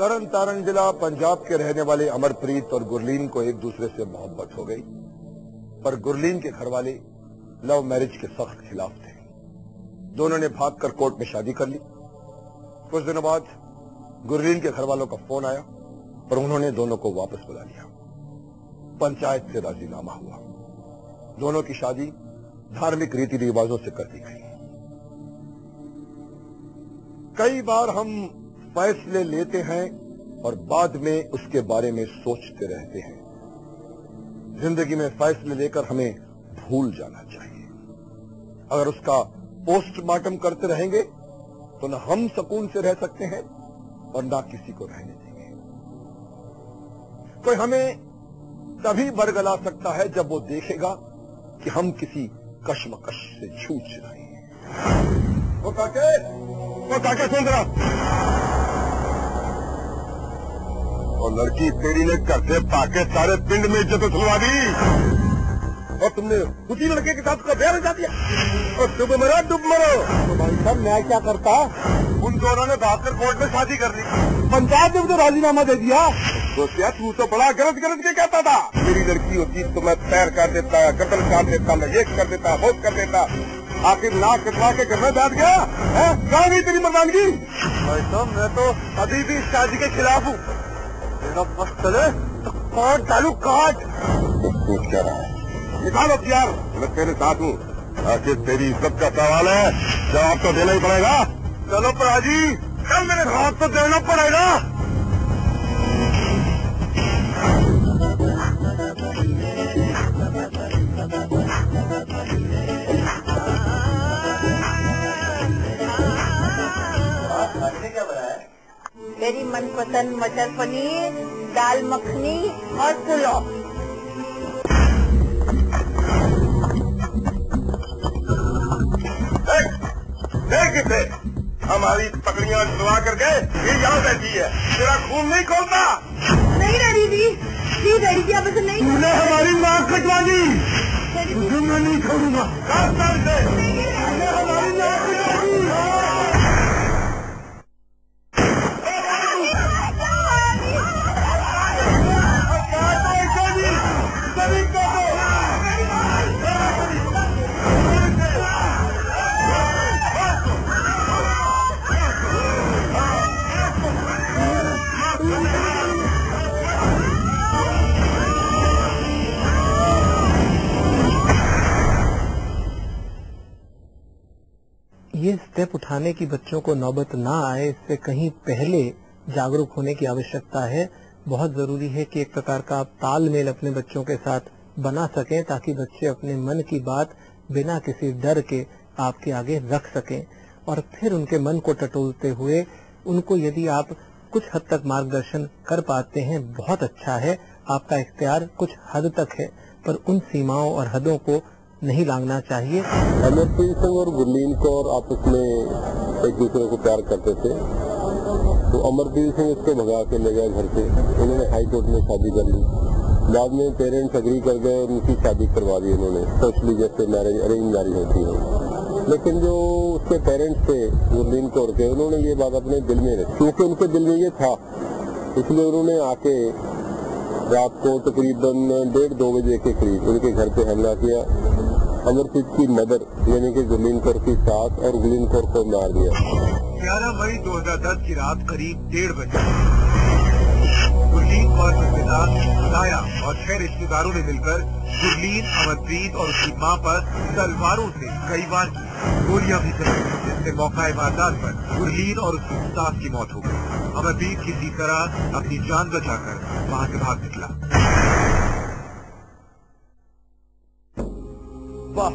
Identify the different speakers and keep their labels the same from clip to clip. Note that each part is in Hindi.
Speaker 1: तरन तारण जिला पंजाब के रहने वाले अमरप्रीत और गुरलीन को एक दूसरे से मोहब्बत हो गई, पर गुरलीन के घर वाले लव मैरिज के सख्त खिलाफ थे। दोनों ने भागकर कोर्ट में शादी कर ली। कुछ दिनों बाद गुरलीन के घर वालों का फोन आया और उन्होंने दोनों को वापस बुला लिया। पंचायत से राजीनामा हुआ। दोनों की शादी धार्मिक रीति रिवाजों से कर दी गई। कई बार हम फैसले लेते हैं और बाद में उसके बारे में सोचते रहते हैं। जिंदगी में फैसले लेकर हमें भूल जाना चाहिए। अगर उसका पोस्टमार्टम करते रहेंगे तो न हम सुकून से रह सकते हैं और ना किसी को रहने देंगे। कोई हमें तभी बरगला सकता है जब वो देखेगा कि हम किसी कश्मकश से जूझ रहे हैं। वो काके सुन रहा। और लड़की तेरी ने घर से पाके सारे पिंड में इज्जत उछलवा दी और तुमने उसी लड़के के साथ उसका ब्याह रचा दिया। और डूब मरो तो भाई साहब मैं क्या करता? उन दोनों ने भागकर कोर्ट में शादी कर ली। पंचायत ने तो राजीनामा दे दिया। सोचा तू तो बड़ा गलत के कहता था। मेरी लड़की होती तो मैं पैर काट देता, कत्ल काट देता, मैं ये कर देता, वो कर देता। आखिर नाक कटवा के घर में बैठ गया है। कहाँ गई तेरी मर्दानगी? भाई साहब मैं तो अभी भी इस शादी के खिलाफ हूँ। मेरा मस्त चले तो काट डालू काट। क्या रहा है? निकालो यार, मैं तेरे साथ हूँ। आखिर तेरी इज्जत का सवाल है, जवाब तो देना ही पड़ेगा। चलो पराजी, कल मेरे हाथ तो देना पड़ेगा।
Speaker 2: क्या बना है? मेरी मनपसंद मटर पनीर, दाल मखनी और पुलाव।
Speaker 1: किसे हमारी पकड़ियां छुड़वा करके ये यहाँ बैठी है। तेरा खून नहीं खोलता।
Speaker 2: नहीं डैडी जी, जी डैडी जी आप ऐसे नहीं।
Speaker 1: तूने हमारी नाक कटवा दी, तुझे मैं नहीं छोड़ूंगा। हमारी नाक कटवा दी।
Speaker 3: ये स्टेप उठाने की बच्चों को नौबत ना आए, इससे कहीं पहले जागरूक होने की आवश्यकता है। बहुत जरूरी है कि एक प्रकार का आप तालमेल अपने बच्चों के साथ बना सकें ताकि बच्चे अपने मन की बात बिना किसी डर के आपके आगे रख सकें और फिर उनके मन को टटोलते हुए उनको यदि आप कुछ हद तक मार्गदर्शन कर पाते हैं बहुत अच्छा है। आपका इख्तियार कुछ हद तक है पर उन सीमाओं और हदों को नहीं लांघना चाहिए।
Speaker 1: अमरप्रीत सिंह और गुरलीन कौर आपस में एक दूसरे को प्यार करते थे, तो अमरप्रीत सिंह उसको भगा के ले गया घर से। उन्होंने हाई कोर्ट में शादी कर ली। बाद में पेरेंट्स अग्री कर गए और उनकी शादी करवा दी उन्होंने, सोशली जैसे मैरिज अरेंज मैरिज होती है। लेकिन जो उसके पेरेंट्स थे गुरलीन कौर के, उन्होंने ये बात अपने दिल में रखी। क्योंकि उनके दिल में ये था, इसलिए उन्होंने आके रात को तकरीबन 1:30-2 बजे के करीब उनके घर पे हमला किया। अमरप्रीत की मदर यानी कि गुरलीन कौर की सास और गुरलीन कौर को मार दिया।
Speaker 4: 11 मई 2010 की रात करीब 1:30 बजे गुरलीन कौर के पिता दाया और 6 रिश्तेदारों ने मिलकर गुरलीन, अमरप्रीत और उसकी मां पर तलवारों से कई बार गोलियां भी चलाई, जिससे मौके वारदात पर गुरलीन और उसकी सास की मौत हो गई। अमरप्रीत किसी तरह अपनी जान बचाकर वहां से भाग निकला।
Speaker 1: वाह,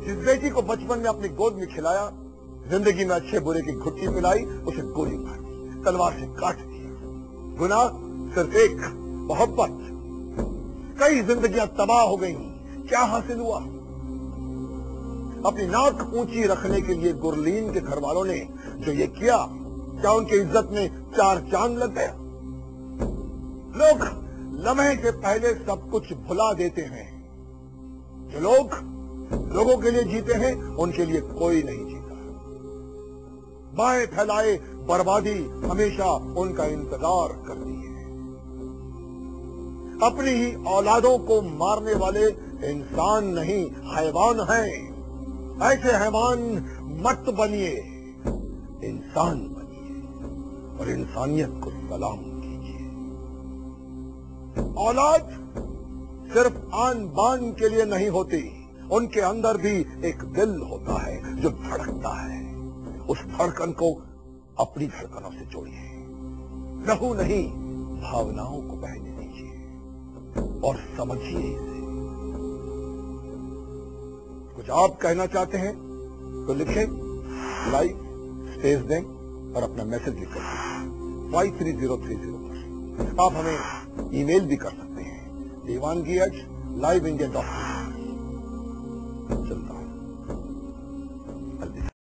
Speaker 1: जिस बेटी को बचपन में अपनी गोद में खिलाया, जिंदगी में अच्छे बुरे की घुट्टी पिलाई, उसे गोली मार दी, तलवार से काट दिया। गुनाह सिर्फ एक, मोहब्बत। कई जिंदगियां तबाह हो गई। क्या हासिल हुआ? अपनी नाक ऊंची रखने के लिए गुरलीन के घर वालों ने जो ये किया, क्या उनकी इज्जत में 4 चांद लग गया? लोग लम्हे के पहले सब कुछ भुला देते हैं। जो लोग लोगों के लिए जीते हैं, उनके लिए कोई नहीं जीता। बाएं फैलाए बर्बादी हमेशा उनका इंतजार करती है। अपनी ही औलादों को मारने वाले इंसान नहीं हैवान हैं। ऐसे हैवान मत बनिए, इंसान बनिए और इंसानियत को सलाम कीजिए। औलाद सिर्फ आन बान के लिए नहीं होती, उनके अंदर भी एक दिल होता है जो धड़कता है। उस धड़कन को अपनी धड़कनों से जोड़िए, लहू नहीं भावनाओं को बहने दीजिए और समझिए इसे। कुछ आप कहना चाहते हैं तो लिखें, लाइक स्पेस दें और अपना मैसेज लिख कर 53030 पर। आप हमें ईमेल भी कर सकते हैं, devangi@liveindia.com। चलता हूं।